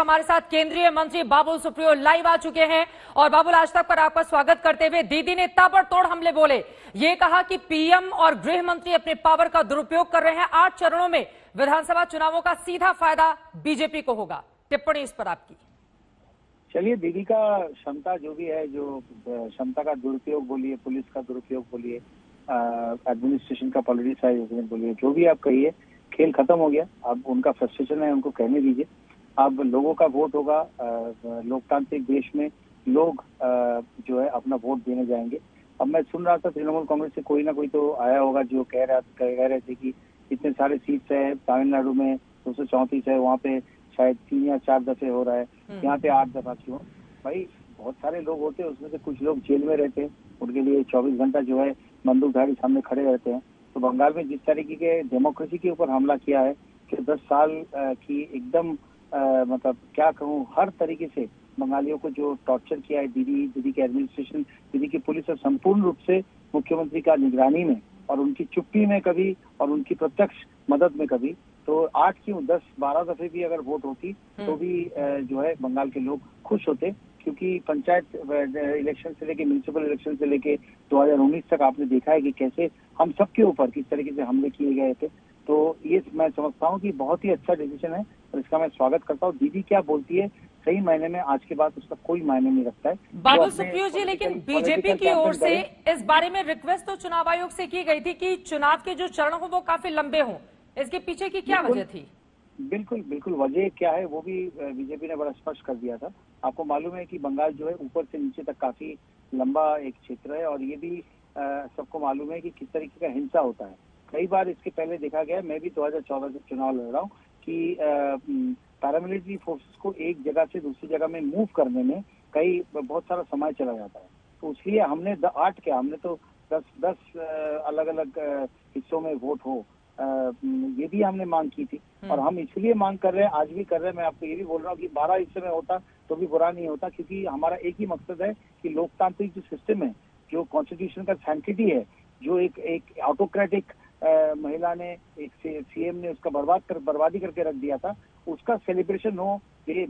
हमारे साथ केंद्रीय मंत्री बाबुल सुप्रियो लाइव आ चुके हैं। और बाबुल, आज तक पर आपका स्वागत करते हुए दीदी ने ताबड़तोड़ हमले बोले, ये कहा कि पीएम और गृह मंत्री अपने पावर का दुरुपयोग कर रहे हैं। 8 चरणों में विधानसभा चुनावों का सीधा फायदा बीजेपी को होगा। टिप्पणी इस पर आपकी। चलिए, दीदी का क्षमता जो भी है, जो क्षमता का दुरुपयोग बोलिए, पुलिस का दुरुपयोग बोलिए, एडमिनिस्ट्रेशन का पॉलिटिसाइजेशन बोलिए, जो भी आप कहिए, खेल खत्म हो गया। अब उनका फ्रस्ट्रेशन है, उनको कहने दीजिए। अब लोगों का वोट होगा। लोकतांत्रिक देश में लोग जो है अपना वोट देने जाएंगे। अब मैं सुन रहा था तृणमूल कांग्रेस से कोई ना कोई तो आया होगा जो कह रहे थे कि इतने सारे सीट्स है तमिलनाडु में, 234 है, वहाँ पे शायद 3 या 4 दफे हो रहा है, यहाँ पे 8 दफा क्यों? भाई, बहुत सारे लोग होते हैं, उसमें से कुछ लोग जेल में रहते हैं, उनके लिए 24 घंटा जो है बंदूकधारी सामने खड़े रहते हैं। तो बंगाल में जिस तरीके के डेमोक्रेसी के ऊपर हमला किया है कि 10 साल की एकदम मतलब क्या कहूँ, हर तरीके से बंगालियों को जो टॉर्चर किया है दीदी के एडमिनिस्ट्रेशन, दीदी की पुलिस, और संपूर्ण रूप से मुख्यमंत्री का निगरानी में और उनकी चुप्पी में कभी और उनकी प्रत्यक्ष मदद में कभी, तो 8 क्यों 10-12 दफे भी अगर वोट होती तो भी जो है बंगाल के लोग खुश होते। क्योंकि पंचायत इलेक्शन से लेके म्यूनिसिपल इलेक्शन से लेके 2019 तक आपने देखा है कि कैसे हम सबके ऊपर किस तरीके से हमले किए गए थे। तो ये मैं समझता हूँ कि बहुत ही अच्छा डिसीजन है और इसका मैं स्वागत करता हूँ। दीदी क्या बोलती है, सही मायने में आज के बाद उसका कोई मायने नहीं रखता है। बाबुल सुप्रियो जी, लेकिन बीजेपी की ओर से इस बारे में रिक्वेस्ट तो चुनाव आयोग से की गई थी कि चुनाव के जो चरण हो वो काफी लंबे हों। इसके पीछे की क्या वजह थी? बिल्कुल वजह क्या है वो भी बीजेपी ने बड़ा स्पष्ट कर दिया था। आपको मालूम है कि बंगाल जो है ऊपर से नीचे तक काफी लंबा एक क्षेत्र है और ये भी सबको मालूम है कि किस तरीके का हिंसा होता है। कई बार इसके पहले देखा गया, मैं भी 2014 से चुनाव लड़ रहा हूँ, कि पैरामिलिट्री फोर्सेस को एक जगह से दूसरी जगह में मूव करने में बहुत सारा समय चला जाता है। तो इसलिए हमने 8 क्या, हमने तो 10 अलग अलग हिस्सों में वोट हो, ये भी हमने मांग की थी। और हम इसलिए मांग कर रहे हैं, आज भी कर रहे हैं। मैं आपको ये भी बोल रहा हूँ कि 12 हिस्से में होता तो भी बुरा नहीं होता, क्योंकि हमारा एक ही मकसद है कि लोकतांत्रिक जो सिस्टम है, जो कॉन्स्टिट्यूशन का सैंक्टिटी है, जो एक ऑटोक्रेटिक महिला ने, एक सीएम ने उसका बर्बादी करके रख दिया था, उसका सेलिब्रेशन हो। ये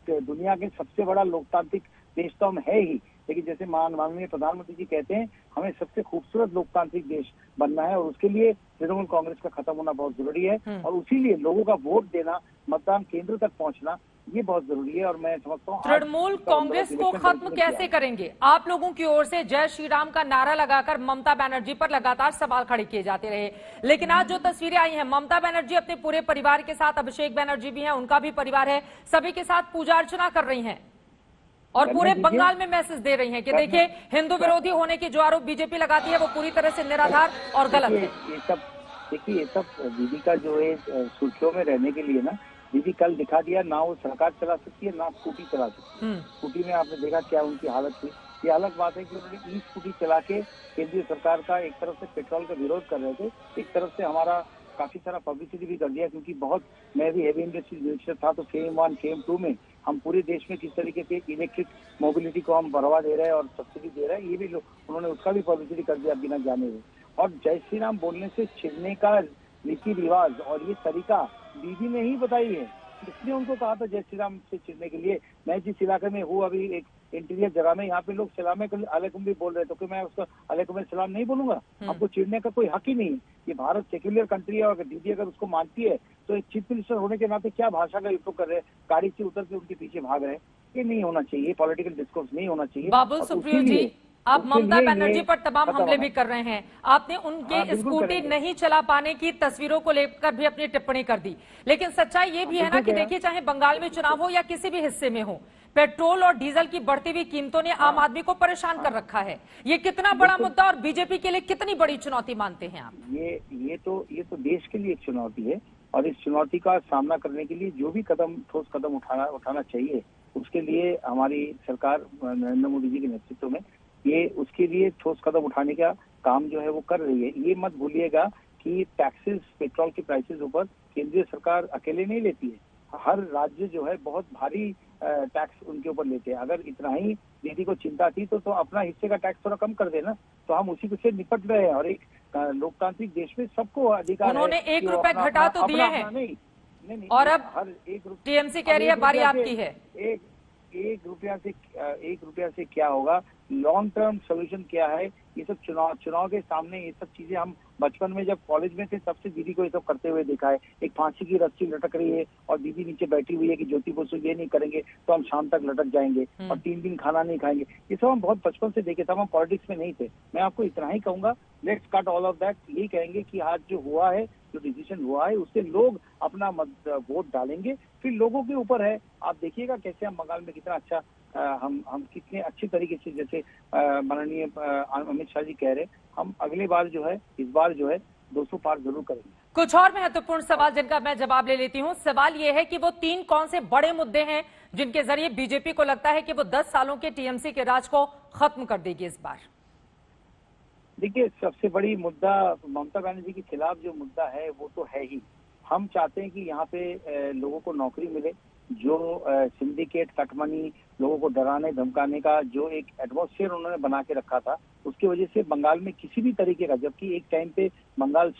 दुनिया के सबसे बड़ा लोकतांत्रिक देश तो हम है ही, लेकिन जैसे माननीय प्रधानमंत्री जी कहते हैं, हमें सबसे खूबसूरत लोकतांत्रिक देश बनना है और उसके लिए तृणमूल कांग्रेस का खत्म होना बहुत जरूरी है। और उसी लिए लोगों का वोट देना, मतदान केंद्र तक पहुंचना, ये बहुत जरूरी है। और मैं समझता हूँ तृणमूल कांग्रेस को खत्म कैसे करेंगे? आप लोगों की ओर से जय श्री राम का नारा लगाकर ममता बनर्जी पर लगातार सवाल खड़े किए जाते रहे, लेकिन आज जो तस्वीरें आई हैं, ममता बनर्जी अपने पूरे परिवार के साथ, अभिषेक बनर्जी भी हैं, उनका भी परिवार है, सभी के साथ पूजा अर्चना कर रही हैं और पूरे बंगाल में मैसेज दे रही हैं कि देखिए, हिंदू विरोधी होने की जो आरोप बीजेपी लगाती है वो पूरी तरह से निराधार और गलत है। ये सब दीदी का जो है सुर्खियों में रहने के लिए ना, दीदी कल दिखा दिया, ना वो सरकार चला सकती है ना स्कूटी चला सकती है। स्कूटी में आपने देखा क्या उनकी हालत थी। ये अलग बात है कि उन्होंने स्कूटी चला के केंद्रीय सरकार का एक तरफ से पेट्रोल का विरोध कर रहे थे, एक तरफ से हमारा काफी सारा पब्लिसिटी भी कर दिया। क्योंकि मैं भी हेवी इंडस्ट्री मिनिस्टर था, तो फेम 1 फेम 2 में हम पूरे देश में किस तरीके से इलेक्ट्रिक मोबिलिटी को हम बढ़ावा दे रहे हैं और सब्सिडी दे रहे हैं, ये भी उन्होंने उसका भी पब्लिसिटी कर दिया बिना जाने हुए। और जय श्री राम बोलने से छिड़ने का रीति रिवाज और ये तरीका दीदी ने ही बताई है। इसलिए उनको कहा था जय श्री राम से चिढ़ने के लिए। मैं जिस इलाके में हूँ अभी, एक इंटीरियर जगह में, यहाँ पे लोग सलाम अलैकुम भी बोल रहे थे, तो मैं उसका अलैकुम सलाम नहीं बोलूंगा? हमको चिढ़ने का कोई हक ही नहीं। ये भारत सेक्युलर कंट्री है और दीदी अगर उसको मानती है तो एक चीफ मिनिस्टर होने के नाते क्या भाषा का उपयोग कर रहे हैं, गाड़ी से उतर के उनके पीछे भाग रहे हैं। ये नहीं होना चाहिए, पॉलिटिकल डिस्कोर्स नहीं होना चाहिए। बाबुल सुप्रियो जी, आप ममता बनर्जी पर तमाम हमले भी कर रहे हैं। आपने उनके स्कूटी नहीं चला पाने की तस्वीरों को लेकर भी अपनी टिप्पणी कर दी, लेकिन सच्चाई ये भी है ना कि देखिए, चाहे बंगाल में चुनाव हो या किसी भी हिस्से में हो, पेट्रोल और डीजल की बढ़ती हुई कीमतों ने आम आदमी को परेशान कर रखा है। ये कितना बड़ा मुद्दा और बीजेपी के लिए कितनी बड़ी चुनौती मानते हैं आप? ये तो देश के लिए एक चुनौती है और इस चुनौती का सामना करने के लिए जो भी ठोस कदम उठाना चाहिए, उसके लिए हमारी सरकार नरेंद्र मोदी जी के नेतृत्व में उसके लिए ठोस कदम उठाने का काम जो है वो कर रही है। ये मत भूलिएगा कि टैक्सेस, पेट्रोल के प्राइसेस ऊपर केंद्रीय सरकार अकेले नहीं लेती है, हर राज्य जो है बहुत भारी टैक्स उनके ऊपर लेते हैं। अगर इतना ही दीदी को चिंता थी तो अपना हिस्से का टैक्स थोड़ा कम कर देना, तो हम उसी से निपट रहे हैं। और एक लोकतांत्रिक देश में सबको अधिकार है। उन्होंने 1 रुपए घटा तो दिया है। नहीं नहीं, और अब हर एक टीएमसी कह रही है बारी आपकी है। एक एक रुपया से क्या होगा? लॉन्ग टर्म सोल्यूशन क्या है? ये सब चुनाव के सामने ये सब चीजें हम बचपन में जब कॉलेज में थे तब से दीदी को ये सब करते हुए देखा है। एक फांसी की रस्सी लटक रही है और दीदी नीचे बैठी हुई है कि ज्योति बसु ये नहीं करेंगे तो हम शाम तक लटक जाएंगे और 3 दिन खाना नहीं खाएंगे। ये सब हम बहुत बचपन से देखे, तब हम पॉलिटिक्स में नहीं थे। मैं आपको इतना ही कहूंगा, let's cut all of that. यही कहेंगे कि आज जो हुआ है, जो डिसीजन हुआ है, उससे लोग अपना वोट डालेंगे, फिर लोगों के ऊपर है। आप देखिएगा कैसे हम बंगाल में कितना अच्छा हम कितने अच्छी तरीके से, जैसे माननीय अमित शाह जी कह रहे, हम अगली बार जो है, इस बार जो है 200 पार जरूर करेंगे। कुछ और महत्वपूर्ण सवाल जिनका मैं जवाब ले लेती हूं। सवाल यह है कि वो 3 कौन से बड़े मुद्दे हैं जिनके जरिए बीजेपी को लगता है कि वो 10 सालों के टीएमसी के राज को खत्म कर देगी इस बार? देखिए, सबसे बड़ी मुद्दा ममता बनर्जी के खिलाफ जो मुद्दा है वो तो है ही। हम चाहते हैं कि यहाँ पे लोगों को नौकरी मिले। जो सिंडिकेट कटमनी, लोगों को डराने धमकाने का जो एक एटमॉस्फेयर उन्होंने बना के रखा था, उसकी वजह से बंगाल में किसी भी तरीके का, जबकि एक टाइम पे बंगाल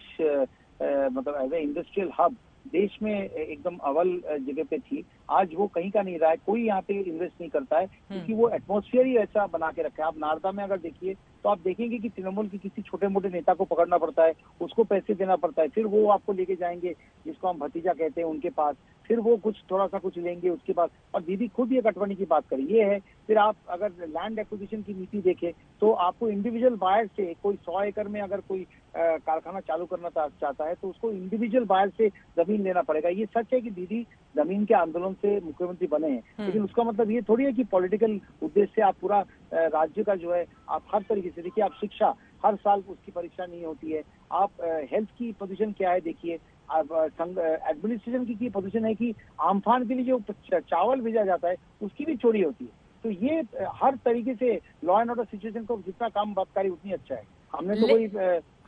मतलब एज ए इंडस्ट्रियल हब देश में एकदम अव्वल जगह पे थी, आज वो कहीं का नहीं रहा है। कोई यहाँ पे इन्वेस्ट नहीं करता है क्योंकि वो एटमॉस्फेयर ही ऐसा बना के रखा है। आप नारदा में अगर देखिए तो आप देखेंगे कि तृणमूल के किसी छोटे मोटे नेता को पकड़ना पड़ता है, उसको पैसे देना पड़ता है, फिर वो आपको लेके जाएंगे जिसको हम भतीजा कहते हैं उनके पास, फिर वो कुछ थोड़ा सा कुछ लेंगे उसके पास। और दीदी खुद ये कटवानी की बात करी, ये है। फिर आप अगर लैंड एक्विजिशन की नीति देखें तो आपको इंडिविजुअल बायर से, कोई 100 एकड़ में अगर कोई कारखाना चालू करना चाहता है तो उसको इंडिविजुअल बायर से जमीन लेना पड़ेगा। ये सच है कि दीदी जमीन के आंदोलन से मुख्यमंत्री बने हैं, लेकिन उसका मतलब ये थोड़ी है कि पॉलिटिकल उद्देश्य से आप पूरा राज्य का जो है आप हर तरीके से देखिए। आप शिक्षा, हर साल उसकी परीक्षा नहीं होती है। आप हेल्थ की पोजीशन क्या है देखिए। अब एडमिनिस्ट्रेशन की पोजीशन है कि आमफान के लिए जो चावल भेजा जाता है उसकी भी चोरी होती है। तो ये हर तरीके से लॉ एंड ऑर्डर सिचुएशन को जितना काम बातकारी उतनी अच्छा है। हमने तो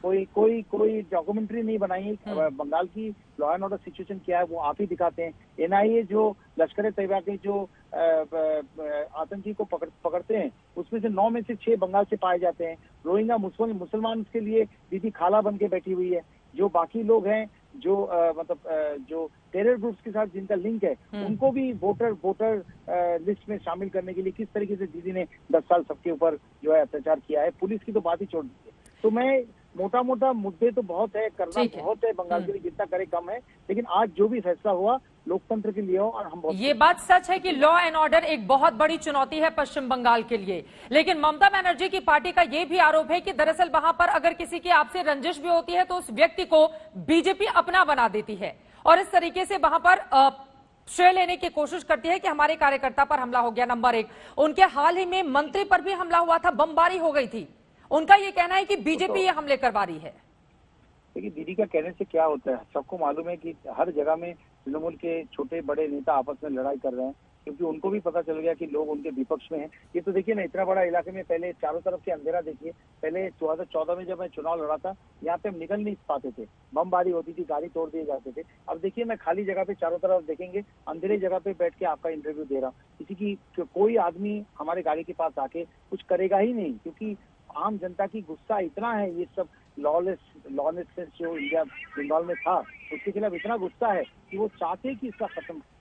कोई डॉक्यूमेंट्री नहीं बनाई है। बंगाल की लॉ एंड ऑर्डर सिचुएशन क्या है वो आप ही दिखाते हैं। एनआईए जो लश्कर तैयबा के जो आतंकी को पकड़ते हैं उसमें से 9 में से 6 बंगाल से पाए जाते हैं। रोहिंग्या मुसलमान के लिए दीदी खाला बन के बैठी हुई है। जो बाकी लोग हैं जो जो टेरर ग्रुप्स के साथ जिनका लिंक है उनको भी वोटर लिस्ट में शामिल करने के लिए किस तरीके से दीदी ने 10 साल सबके ऊपर जो है अत्याचार किया है। पुलिस की तो बात ही छोड़ दीजिए। तो मैं मोटा मुद्दे तो बहुत है, करना बहुत है बंगाल के लिए, जितना करे कम है। लेकिन आज जो भी फैसला हुआ लोकतंत्र के लिए हो और हम बहुत, ये बात सच है कि लॉ एंड ऑर्डर एक बहुत बड़ी चुनौती है पश्चिम बंगाल के लिए। लेकिन ममता बनर्जी की पार्टी का यह भी आरोप है कि दरअसल वहां पर अगर किसी की आपसे रंजिश भी होती है तो उस व्यक्ति को बीजेपी अपना बना देती है और इस तरीके से वहां पर श्रेय लेने की कोशिश करती है कि हमारे कार्यकर्ता पर हमला हो गया। नंबर 1, उनके हाल ही में मंत्री पर भी हमला हुआ था, बमबारी हो गई थी। उनका ये कहना है कि बीजेपी ये हमले करवा रही है। देखिए, दीदी का कहने से क्या होता है, सबको मालूम है कि हर जगह में तृणमूल के छोटे बड़े नेता आपस में लड़ाई कर रहे हैं, क्योंकि उनको भी पता चल गया कि लोग उनके विपक्ष में हैं। ये तो देखिए ना, इतना बड़ा इलाके में पहले चारों तरफ से अंधेरा देखिए। पहले 2014 में जब मैं चुनाव लड़ा था, यहाँ पे हम निकल नहीं पाते थे, बमबारी होती थी, गाड़ी तोड़ दिए जाते थे। अब देखिए, मैं खाली जगह पे चारों तरफ देखेंगे, अंधेरे जगह पे बैठ के आपका इंटरव्यू दे रहा हूँ। किसी की कोई आदमी हमारे गाड़ी के पास आके कुछ करेगा ही नहीं, क्योंकि आम जनता की गुस्सा इतना है। ये सब लॉलेसनेस जो इंडिया बंगाल में था उसके खिलाफ इतना गुस्सा है कि वो चाहते कि इसका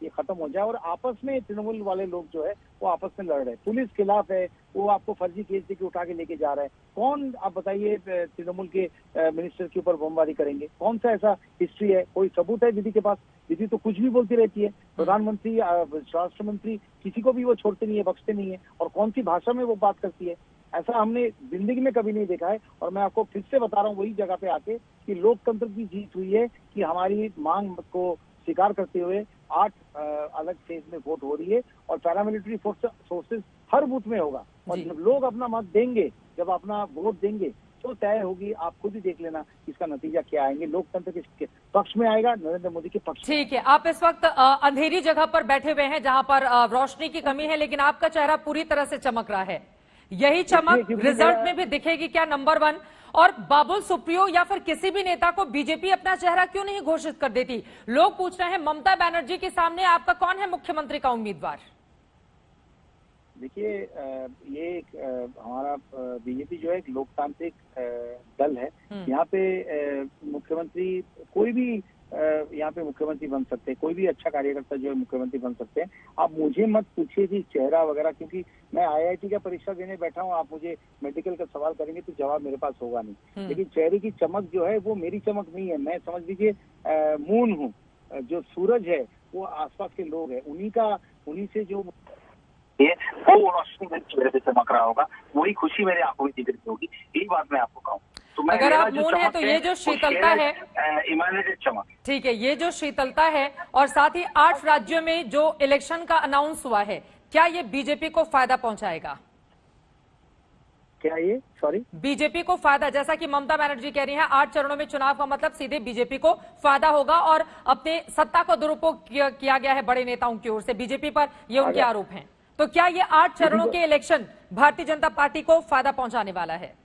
ये खत्म हो जाए। और आपस में तृणमूल वाले लोग जो है वो आपस में लड़ रहे हैं, पुलिस खिलाफ है, वो आपको फर्जी केस देके उठा के लेके जा रहा है। कौन, आप बताइए, तृणमूल के मिनिस्टर के ऊपर बमबारी करेंगे? कौन सा ऐसा हिस्ट्री है? कोई सबूत है दीदी के पास? दीदी तो कुछ भी बोलती रहती है। प्रधानमंत्री, राष्ट्र मंत्री, किसी को भी वो छोड़ते नहीं है, बख्शते नहीं है। और कौन सी भाषा में वो बात करती है, ऐसा हमने जिंदगी में कभी नहीं देखा है। और मैं आपको फिर से बता रहा हूँ वही जगह पे आके कि लोकतंत्र की जीत हुई है, कि हमारी मांग को स्वीकार करते हुए 8 अलग फेज में वोट हो रही है और पैरामिलिट्री फोर्सेस हर बूथ में होगा। और जब लोग अपना मत देंगे, जब अपना वोट देंगे तो तय होगी। आप खुद ही देख लेना इसका नतीजा क्या आएंगे। लोकतंत्र के पक्ष में आएगा, नरेंद्र मोदी के पक्ष में। ठीक है, आप इस वक्त अंधेरी जगह पर बैठे हुए हैं जहां पर रोशनी की कमी है, लेकिन आपका चेहरा पूरी तरह से चमक रहा है। यही चमक रिजल्ट में भी दिखेगी क्या? नंबर 1, और बाबुल सुप्रियो या फिर किसी भी नेता को बीजेपी अपना चेहरा क्यों नहीं घोषित कर देती? लोग पूछ रहे हैं ममता बनर्जी के सामने आपका कौन है मुख्यमंत्री का उम्मीदवार? देखिए, ये एक हमारा बीजेपी जो है एक लोकतांत्रिक दल है। यहाँ पे मुख्यमंत्री कोई भी यहाँ पे मुख्यमंत्री बन सकते हैं, कोई भी अच्छा कार्यकर्ता जो है मुख्यमंत्री बन सकते हैं। आप मुझे मत पूछिए कि चेहरा वगैरह, क्योंकि मैं IIT का परीक्षा देने बैठा हूँ, आप मुझे मेडिकल का सवाल करेंगे तो जवाब मेरे पास होगा नहीं। लेकिन चेहरे की चमक जो है वो मेरी चमक नहीं है, मैं समझ लीजिए मून हूँ, जो सूरज है वो आसपास के लोग हैं, उन्हीं से जो वो रोशनी मेरे चेहरे पे चमक रहा होगा, वही खुशी मेरे आंखों में दिख रही होगी। यही बात मैं आपको कहूँ तो मैं, अगर आप मून है तो ये जो शीतलता है, इमेजिनेटेड चमक, ठीक है, ये जो शीतलता है और साथ ही 8 राज्यों में जो इलेक्शन का अनाउंस हुआ है, क्या ये बीजेपी को फायदा पहुंचाएगा? क्या ये, सॉरी, बीजेपी को फायदा, जैसा कि ममता बनर्जी कह रही हैं 8 चरणों में चुनाव का मतलब सीधे बीजेपी को फायदा होगा और अपने सत्ता का दुरुपयोग किया गया है बड़े नेताओं की ओर से, बीजेपी पर ये उनके आरोप हैं। तो क्या ये 8 चरणों के इलेक्शन भारतीय जनता पार्टी को फायदा पहुंचाने वाला है?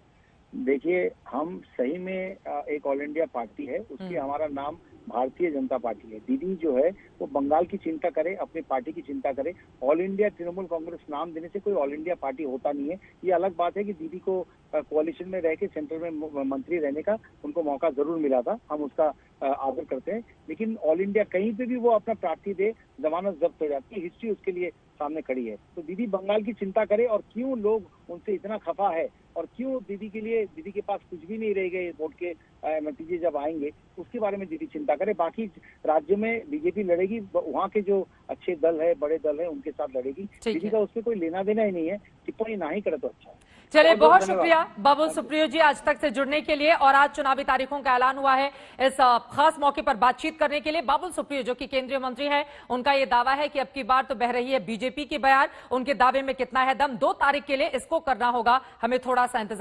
देखिए, हम सही में एक ऑल इंडिया पार्टी है, उसकी हमारा नाम भारतीय जनता पार्टी है। दीदी जो है वो बंगाल की चिंता करे, अपनी पार्टी की चिंता करे। ऑल इंडिया तृणमूल कांग्रेस नाम देने से कोई ऑल इंडिया पार्टी होता नहीं है। ये अलग बात है कि दीदी को कोalition में रह के सेंट्रल में मंत्री रहने का उनको मौका जरूर मिला था, हम उसका आदर करते हैं। लेकिन ऑल इंडिया कहीं पे भी वो अपना प्रार्थी दे, जमानत जब्त हो जाती है, हिस्ट्री उसके लिए सामने खड़ी है। तो दीदी बंगाल की चिंता करे, और क्यों लोग उनसे इतना खफा है और क्यों दीदी के पास कुछ भी नहीं रह गए वोट के नतीजे जब आएंगे, उसके बारे में दीदी चिंता करे। बाकी राज्य में बीजेपी लड़ेगी, वहाँ के जो अच्छे दल है, बड़े दल है, उनके साथ लड़ेगी। दीदी का उसमें कोई लेना देना ही नहीं है, टिप्पणी ना ही करे तो अच्छा है। चलिए, बहुत शुक्रिया बाबुल सुप्रियो जी आज तक से जुड़ने के लिए, और आज चुनावी तारीखों का ऐलान हुआ है, इस खास मौके पर बातचीत करने के लिए। बाबुल सुप्रियो जो कि केंद्रीय मंत्री हैं, उनका ये दावा है कि अब की बार तो बह रही है बीजेपी की बयार, उनके दावे में कितना है दम, 2 तारीख के लिए इसको करना होगा, हमें थोड़ा सा इंतजार